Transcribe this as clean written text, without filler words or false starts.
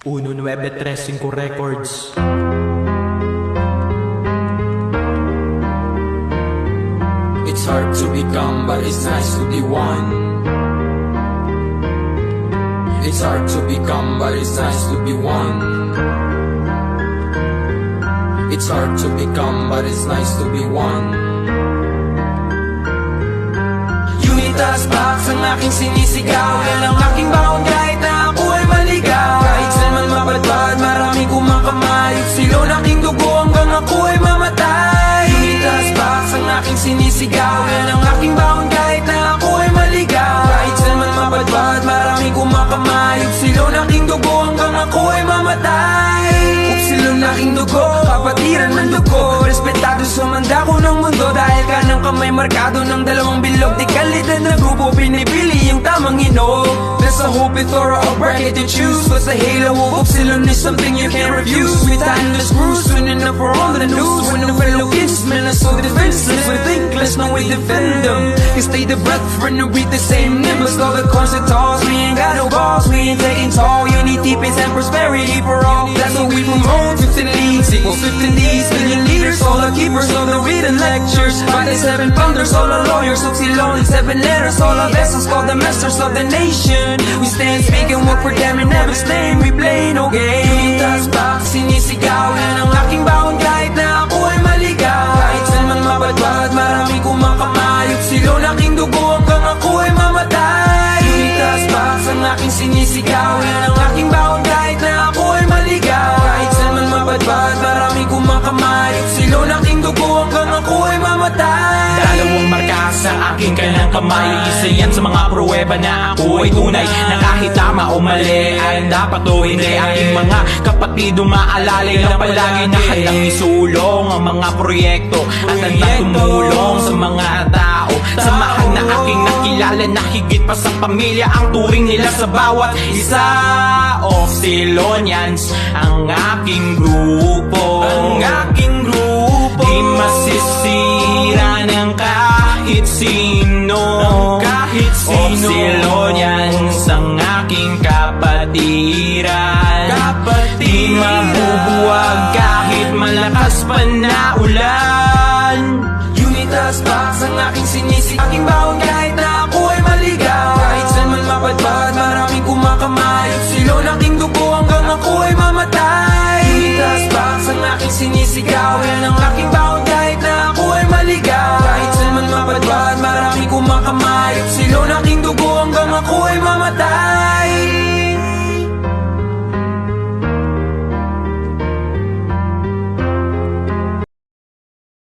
1935 Records. It's hard to become, but it's nice to be one. It's hard to become, but it's nice to be one. It's hard to become, but it's nice to be one. Unitas box ang aking sinisigaw, yan ang aking baon kahit na ako ay maligaw. Kahit saan man mabadbad, maraming kumakamayot, silon aking dugo hanggang ako ay mamatay. Unitas box ang aking sinisigaw, yan ang aking baon kahit na ako ay maligaw. Kahit saan man mabadbad, maraming kumakamayot, silon aking dugo hanggang ako ay mamatay. Silon aking dugo, kapatiran ng dugo, respetado sa mandako ng mundo. Dahil kanang kamay markado ng dalawang bilog, di kalidad na grupo, pinipili yung tamang inog. There's a hope or a bracket to choose, but the halo of Silon is something you can't refuse. We tighten the screws, swinging up for all the news. When the fellow kinsmen are so defenseless, we thinkless, no we defend them. Can stay the breath when we breathe the same nimbus. All the constant talks, we ain't got no balls, we ain't taking tall. Unity, peace and prosperity for all, that's what we promote. 15 leads equals 15 D's, million leaders, all the keepers of the written lectures. 27 founders, all the lawyers of Silon, 7 letters, all the vessels called the masters of the nation. We stand, speak and work for them in heaven's name, we play no game. Unitas box, sinisigaw, yan ang aking baon kahit na ako ay maligaw. Kahit saan man mabadbad, maraming kumakamayot, Silon aking dugo hanggang ako ay mamatay. Unitas box, ang aking sinisigaw, yan ang aking baon kahit na ako ay maligaw. Kahit saan man mabadbad, maraming kumakamayot, Silon aking dugo hanggang ako ay mamatay. Dalawang marka sa aking kanang kamay, isa yan sa mga pruweba na ako ay tunay, na kahit tama o mali ay dapat o hindi. Aking mga kapatid umaalalay na palagi na handang isulong ang mga proyekto at handang tumulong sa mga tao. Samahan na aking nakilala na higit pa sa pamilya ang turing nila sa bawat isa. Of Silonians ang aking grupo, ang aking grupo. Di masisira ng kahit sino, kahit sino. Of Silonians ang aking kapatiran, di mabubuwag kahit malakas pa na ulan. Unitas box ang aking sinisi, aking baon kahit na ako ay maligaw. Kahit saan man mabadbad, maraming kumakamayot, Silon aking dugo hanggang ako ay mamatay. Unitas box ang aking sinisigaw,